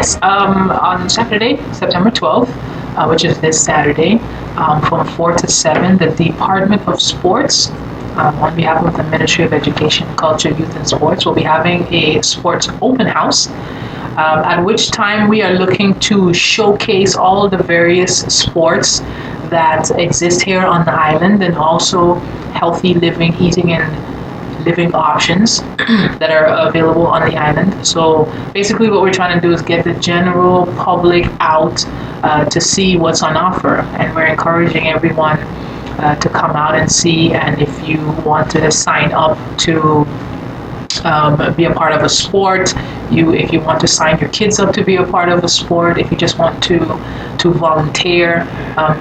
Yes, on Saturday, September 12th, which is this Saturday, from 4 to 7, the Department of Sports, on behalf of the Ministry of Education, Culture, Youth, and Sports, will be having a sports open house, at which time we are looking to showcase all the various sports that exist here on the island, and also healthy living, eating, and living options that are available on the island. So basically what we're trying to do is get the general public out to see what's on offer, and we're encouraging everyone to come out and see. And if you want to sign up to be a part of a sport, if you want to sign your kids up to be a part of a sport, if you just want to volunteer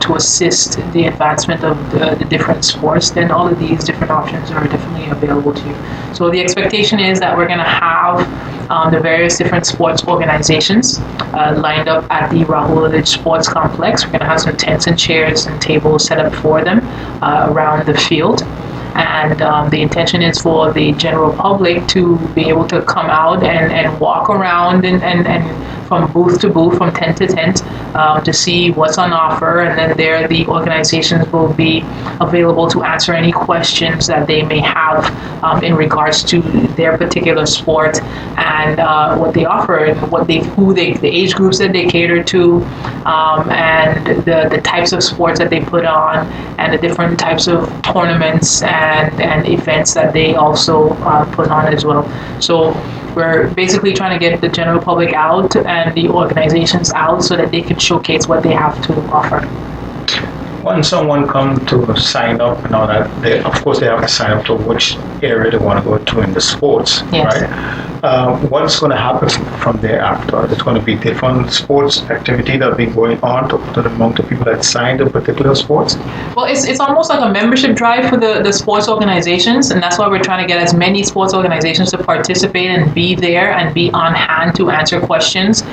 to assist the advancement of the different sports, then all of these different options are definitely available to you. So the expectation is that we're going to have the various different sports organizations lined up at the Rahul Village Sports Complex. We're going to have some tents and chairs and tables set up for them around the field. And the intention is for the general public to be able to come out and walk around and from booth to booth, from tent to tent, to see what's on offer. And then there, the organizations will be available to answer any questions that they may have in regards to their particular sport and what they offer, and the age groups that they cater to, and the types of sports that they put on, and the different types of tournaments and events that they also put on as well. So we're basically trying to get the general public out and the organizations out so that they can showcase what they have to offer. When someone comes to sign up and all that, of course they have to sign up to which area they want to go to in the sports, yes. Right? What's going to happen from there after? There's going to be different sports activity that will be going on to the amount of people that signed up particular sports? Well, it's almost like a membership drive for the sports organizations, and that's why we're trying to get as many sports organizations to participate and be there and be on hand to answer questions.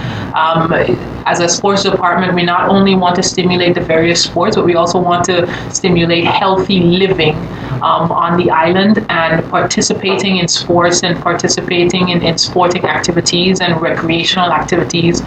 As a sports department, we not only want to stimulate the various sports, but we also want to stimulate healthy living on the island, and participating in sports and participating in sporting activities and recreational activities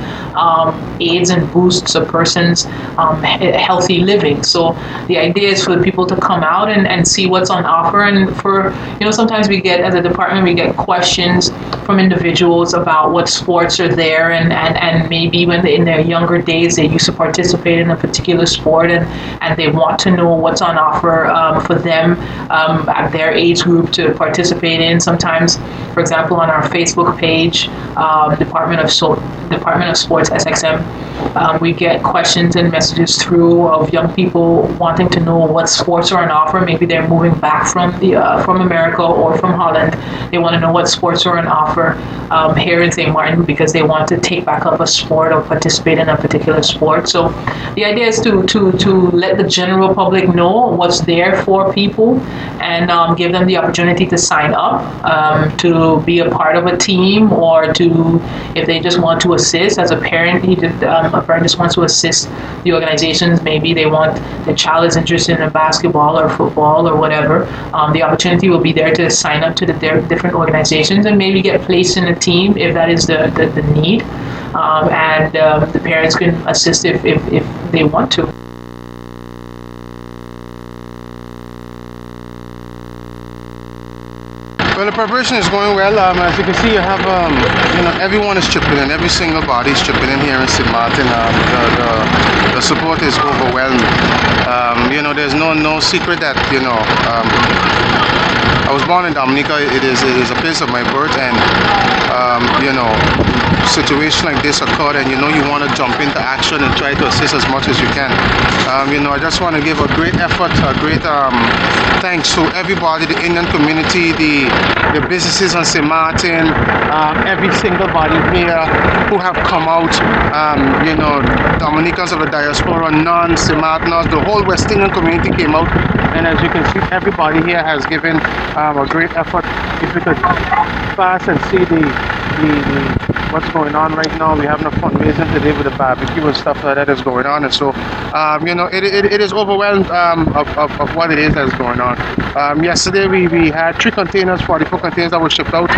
aids and boosts a person's healthy living. So the idea is for people to come out and see what's on offer. And for, sometimes we get, as a department, we get questions from individuals about what sports are there, and maybe when in their younger days they used to participate in a particular sport, and they want to know what's on offer for them at their age group to participate in. Sometimes, for example, on our Facebook page, Department of Sports SXM, we get questions and messages through of young people wanting to know what sports are on offer. Maybe they're moving back from America or from Holland. They want to know what sports are on offer here in St. Martin, because they want to take back up a sport or participate in a particular sport. So the idea is to let the general public know what's there for people, and give them the opportunity to sign up to be a part of a team, or to, if they just want to assist as a parent, a parent just wants to assist the organizations. Maybe the child is interested in basketball or football or whatever. The opportunity will be there to sign up to the different organizations and maybe get placed in a team if that is the need. And the parents can assist if they want to. Well, the preparation is going well. As you can see, you have, everyone is chipping in. Every single body is chipping in here in St. Martin. The support is overwhelming. There's no secret that, I was born in Dominica. It is a place of my birth, and situation like this occurred, and you want to jump into action and try to assist as much as you can. I just want to give a great effort, a great thanks to everybody, the Indian community, the businesses on St. Martin, every single body here who have come out, Dominicans of the diaspora, nuns, St. Martiners, the whole West Indian community came out, and as you can see, everybody here has given a great effort. If you could pass and see the what's going on right now. We have no fundraising today with the barbecue and stuff like that is going on, and so it is overwhelmed of what it is that's going on. Yesterday we had 3 containers, 44 containers that were shipped out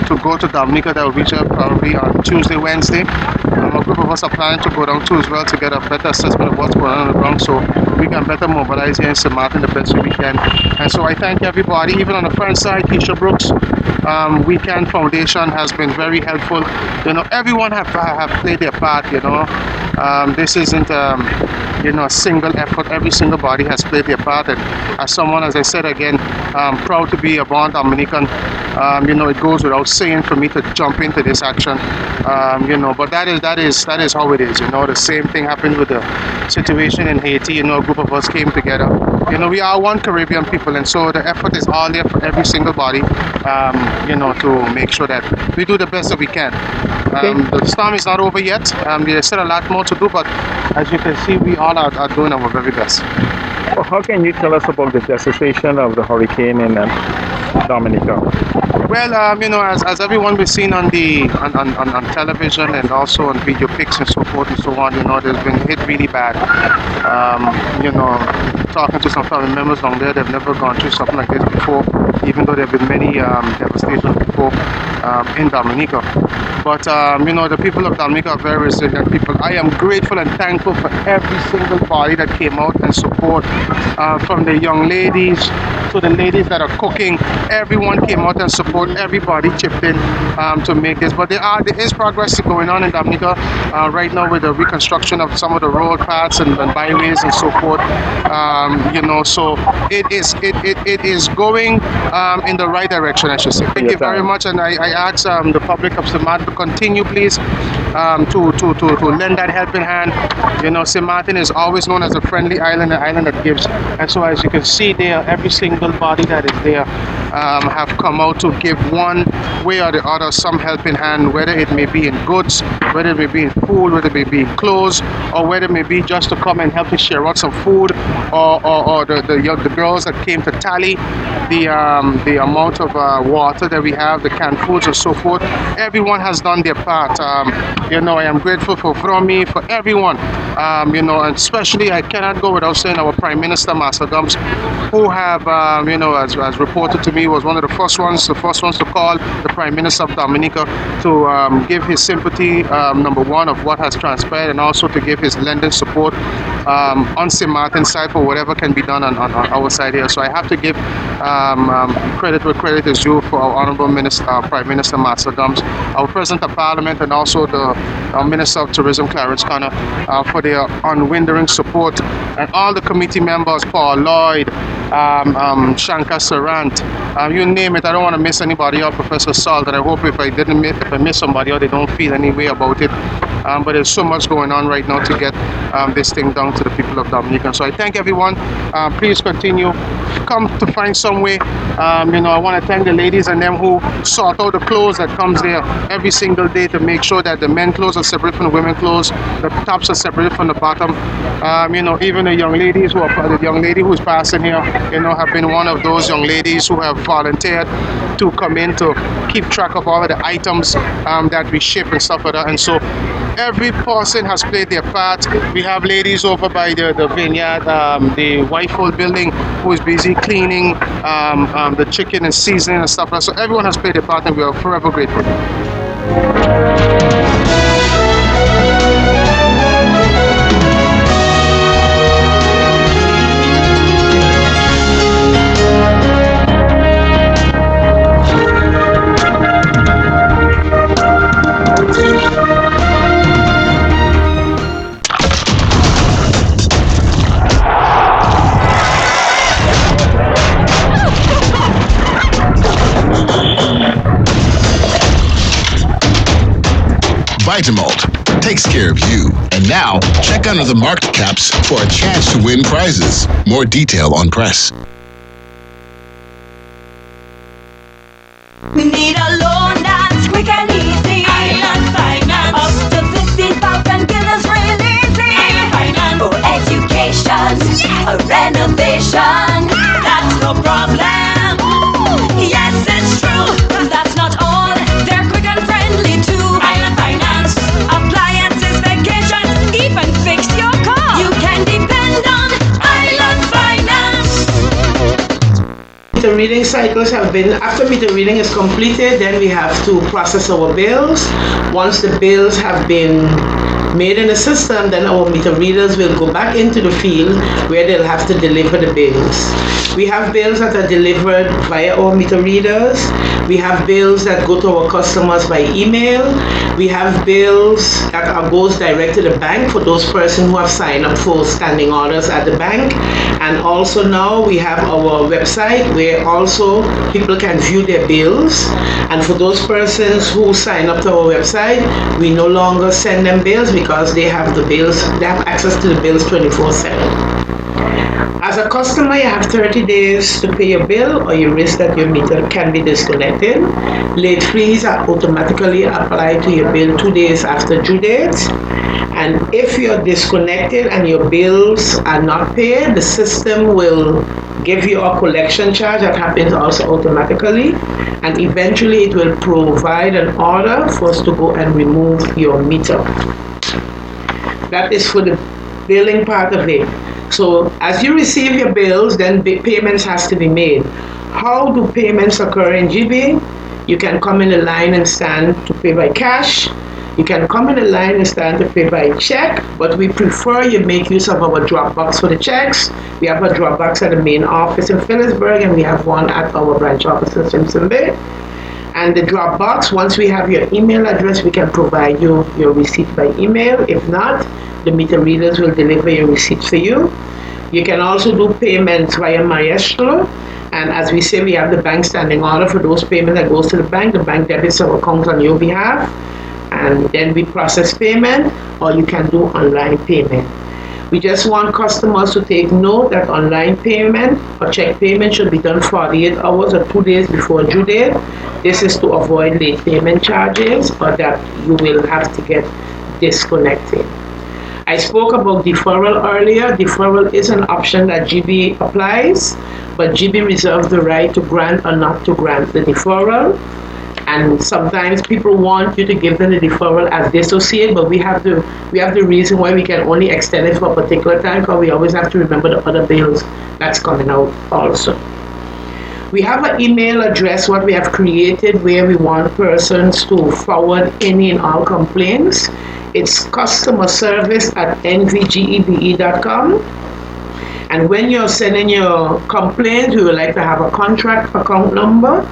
to go to Dominica. That will reach up probably on Tuesday, Wednesday. A group of us are planning to go down too as well to get a better assessment of what's going on the ground, so we can better mobilize here in St. Martin the best way we can. And so I thank everybody, even on the front side. Keisha Brooks, Weekend Foundation has been very helpful. Everyone have played their part. This isn't a single effort. Every single body has played their part. And as someone, as I said again, proud to be a born Dominican. It goes without saying for me to jump into this action. But that is how it is. The same thing happened with the situation in Haiti. A group of us came together. We are one Caribbean people, and so the effort is all there for every single body. To make sure that we do the best that we can. The storm is not over yet. There's still a lot more to do, but as you can see, we all are doing our very best. Well, how can you tell us about the devastation of the hurricane in Dominica? Well, as everyone we've seen on television and also on video pics and so forth and so on, there's been hit really bad. Talking to some family members down there, they've never gone through something like this before, even though there have been many devastations before in Dominica. But, the people of Dominica are very resilient people. I am grateful and thankful for every single body that came out and support, from the young ladies to the ladies that are cooking. Everyone came out and support. Everybody chipped in to make this. But there is progress going on in Dominica right now with the reconstruction of some of the road paths and byways and so forth. So it is going in the right direction, I should say. Thank you very much, and I ask the public of St. Martin to continue, please, to lend that helping hand. St. Martin is always known as a friendly island, an island that gives. And so, as you can see there, every single body that is there have come out to give one way or the other some helping hand, whether it may be in goods, whether it may be in food, whether it may be in clothes, or whether it may be just to come and help to share out some food, or the girls that came to tally the amount of water that we have, the canned foods and so forth. Everyone has done their part. I am grateful for Vromi, for everyone. And especially I cannot go without saying our Prime Minister, Master Gums, who have, as reported to me, was one of the first ones to call the Prime Minister of Dominica to give his sympathy, number one, of what has transpired, and also to give his lending support on St. Martin's side for whatever can be done on our side here. So I have to give credit where credit is due for our Honorable Prime Minister Master Gums, our President of Parliament, and also the Minister of Tourism, Clarence Connor, for their unwavering support, and all the committee members, Paul Lloyd, Shankar Sarant, you name it. I don't want to miss anybody out, Professor Salt, and I hope if I miss somebody out, they don't feel any way about it. But there's so much going on right now to get this thing down to the people of Dominica. So I thank everyone. Please continue. Come to find some way. I want to thank the ladies and them who sort out the clothes that comes there every single day to make sure that the men clothes are separate from the women clothes, the tops are separated from the bottom. Even the young ladies the young lady who's passing here, have been one of those young ladies who have volunteered to come in to keep track of all of the items that we ship and stuff like that. And so every person has played their part. We have ladies over by the vineyard, the Whitefold building, who is busy cleaning the chicken and seasoning and stuff like that. So everyone has played their part, and we are forever grateful. Vitamalt takes care of you. And now, check under the marked caps for a chance to win prizes. More detail on press. We need a loan that's quick and easy. Island Finance. Up to 50,000 guineas real easy. Island Finance. For education, a renovation. That's no problem. Yes, it's true. That's not all. They're quick and friendly too. meter reading cycles have been, after meter reading is completed, then we have to process our bills. Once the bills have been made in the system, then our meter readers will go back into the field where they'll have to deliver the bills. We have bills that are delivered via our meter readers. We have bills that go to our customers by email. We have bills that goes direct to the bank for those persons who have signed up for standing orders at the bank. And also now we have our website where also people can view their bills. And for those persons who sign up to our website, we no longer send them bills because they have the bills, they have access to the bills 24/7. As a customer, you have 30 days to pay your bill or you risk that your meter can be disconnected. Late fees are automatically applied to your bill 2 days after due date. And if you're disconnected and your bills are not paid, the system will give you a collection charge that happens also automatically. And eventually it will provide an order for us to go and remove your meter. That is for the billing part of it. So as you receive your bills, then payments has to be made. How do payments occur in GB? You can come in a line and stand to pay by cash. You can come in a line and stand to pay by check, but we prefer you make use of our drop box for the checks. We have a drop box at the main office in Phillipsburg, and we have one at our branch office in Simpson Bay. And the drop box, once we have your email address, we can provide you your receipt by email. If not, the meter readers will deliver your receipt for you. You can also do payments via Maestro. And as we say, we have the bank standing order for those payments that goes to the bank. The bank debits our account on your behalf. And then we process payment, or you can do online payment. We just want customers to take note that online payment or check payment should be done 48 hours or 2 days before due date. This is to avoid late payment charges or that you will have to get disconnected. I spoke about deferral earlier. Deferral is an option that GB applies, but GB reserves the right to grant or not to grant the deferral. And sometimes people want you to give them the deferral as dissociate, but we have the reason why we can only extend it for a particular time, because we always have to remember the other bills that's coming out also. We have an email address what we have created where we want persons to forward any and all complaints. It's customerservice@nvgebe.com. And when you're sending your complaints, we would like to have a contract account number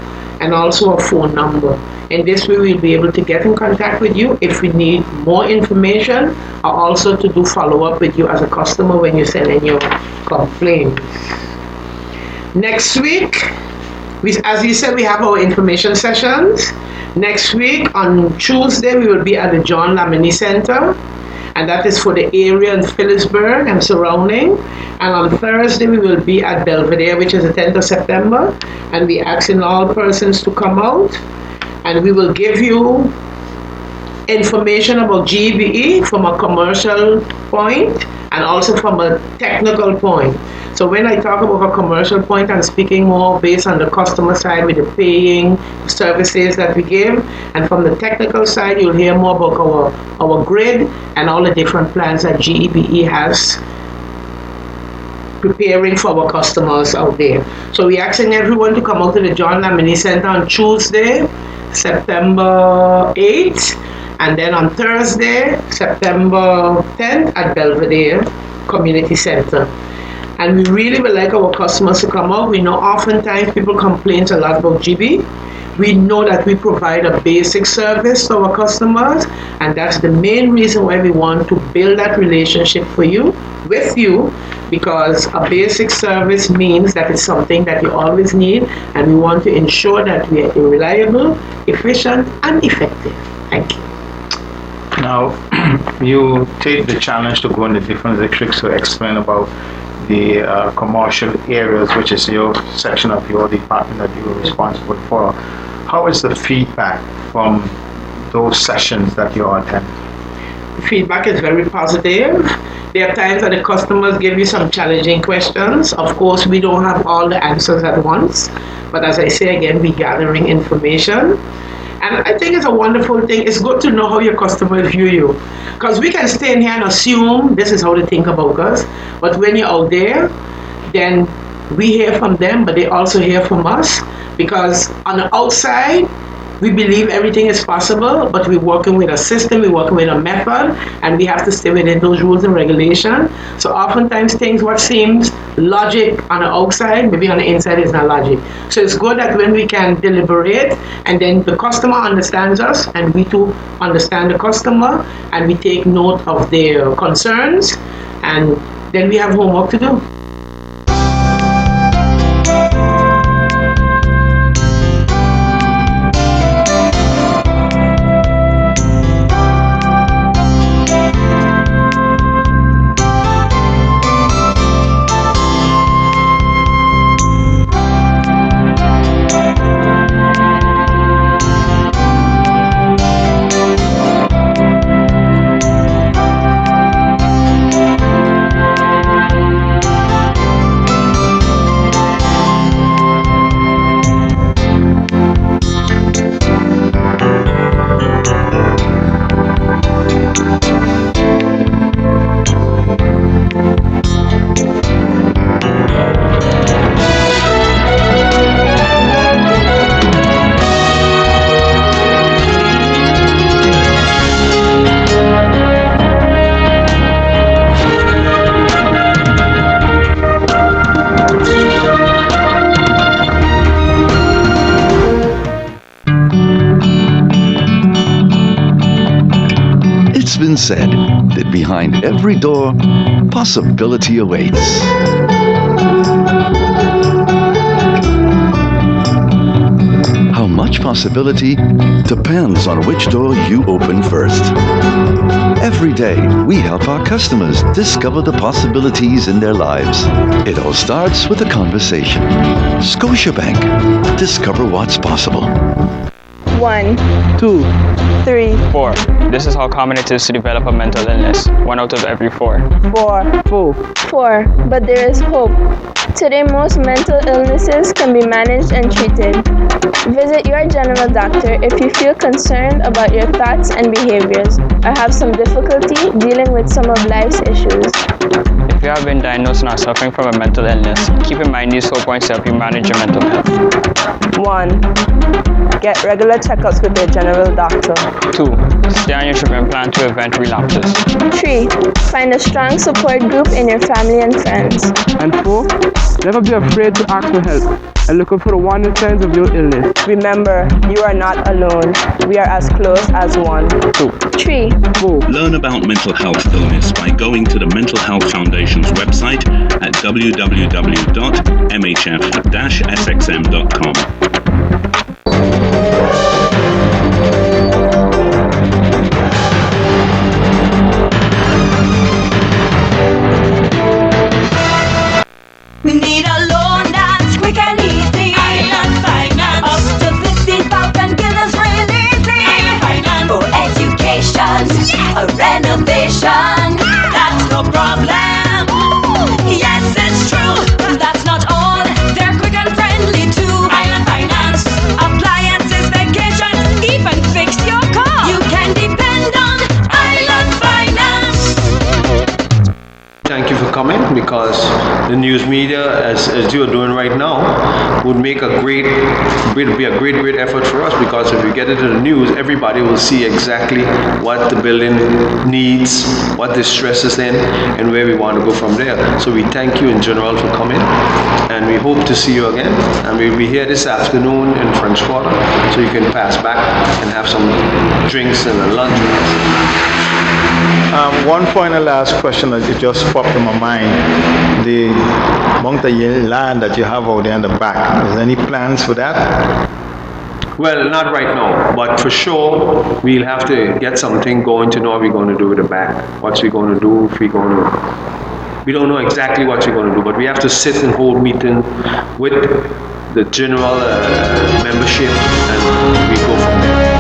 and also a phone number. In this way, we'll be able to get in contact with you if we need more information, or also to do follow-up with you as a customer when you send in your complaints. Next week, as you said, we have our information sessions. Next week, on Tuesday, we will be at the John Lamini Center, and that is for the area in Phillipsburg and surrounding. And on Thursday, we will be at Belvedere, which is the 10th of September, and we're asking all persons to come out, and we will give you information about GBE from a commercial point and also from a technical point. So when I talk about a commercial point, I'm speaking more based on the customer side with the paying services that we give. And from the technical side, you'll hear more about our grid and all the different plans that GEBE has preparing for our customers out there. So we're asking everyone to come out to the John Lamini Center on Tuesday, September 8th, and then on Thursday, September 10th at Belvedere Community Center. And we really would like our customers to come out. We know oftentimes people complain a lot about GB. We know that we provide a basic service to our customers, and that's the main reason why we want to build that relationship with you, because a basic service means that it's something that you always need, and we want to ensure that we are reliable, efficient, and effective. Thank you. Now, you take the challenge to go in the different districts to explain about the commercial areas, which is your section of your department that you are responsible for. How is the feedback from those sessions that you attend? Feedback is very positive. There are times that the customers give you some challenging questions. Of course, we don't have all the answers at once, but as I say again, we're gathering information. And I think it's a wonderful thing. It's good to know how your customers view you. Because we can stay in here and assume this is how they think about us. But when you're out there, then we hear from them, but they also hear from us, because on the outside, we believe everything is possible, but we're working with a system, we're working with a method, and we have to stay within those rules and regulations. So oftentimes things what seems logic on the outside, maybe on the inside is not logic. So it's good that when we can deliberate, and then the customer understands us, and we too understand the customer, and we take note of their concerns, and then we have homework to do. It's been said that behind every door, possibility awaits. How much possibility depends on which door you open first. Every day, we help our customers discover the possibilities in their lives. It all starts with a conversation. Scotiabank. Discover what's possible. 1, 2, 3, 4. This is how common it is to develop a mental illness. 1 out of every 4. 4, 4. But there is hope. Today, most mental illnesses can be managed and treated. Visit your general doctor if you feel concerned about your thoughts and behaviors, or have some difficulty dealing with some of life's issues. If you have been diagnosed and are suffering from a mental illness, keep in mind these 4 points to help you manage your mental health. 1. Get regular checkups with your general doctor. 2. Stay on your treatment plan to prevent relapses. 3. Find a strong support group in your family and friends. And 4. Never be afraid to ask for help and look out for the warning signs of your illness. Remember, you are not alone. We are as close as one. 2. 3. 4. Learn about mental health illness by going to the Mental Health Foundation's website at www.mhf-sxm.com. We need a loan that's quick and easy. Island Finance. Up to 50,000 guineas really easy. Island Finance. For education, a renovation. That's no problem. Yes, it's true. That's not all. They're quick and friendly too. Island Finance. Appliances, vacation, even fix your car. You can depend on Island Finance. Thank you for coming, because the news media, as you are doing right now, would make be a great effort for us, because if we get it in the news, everybody will see exactly what the building needs, what the stress is in, and where we want to go from there. So we thank you in general for coming, and we hope to see you again. And we'll be here this afternoon in French Quarter, so you can pass back and have some drinks and a lunch. One final last question that it just popped in my mind. The amount of land that you have out there in the back, is there any plans for that? Well, not right now, but for sure, we'll have to get something going to know what we're going to do with the back. What we're going to do, we don't know exactly what we're going to do, but we have to sit and hold meeting with the general membership, and we go from there.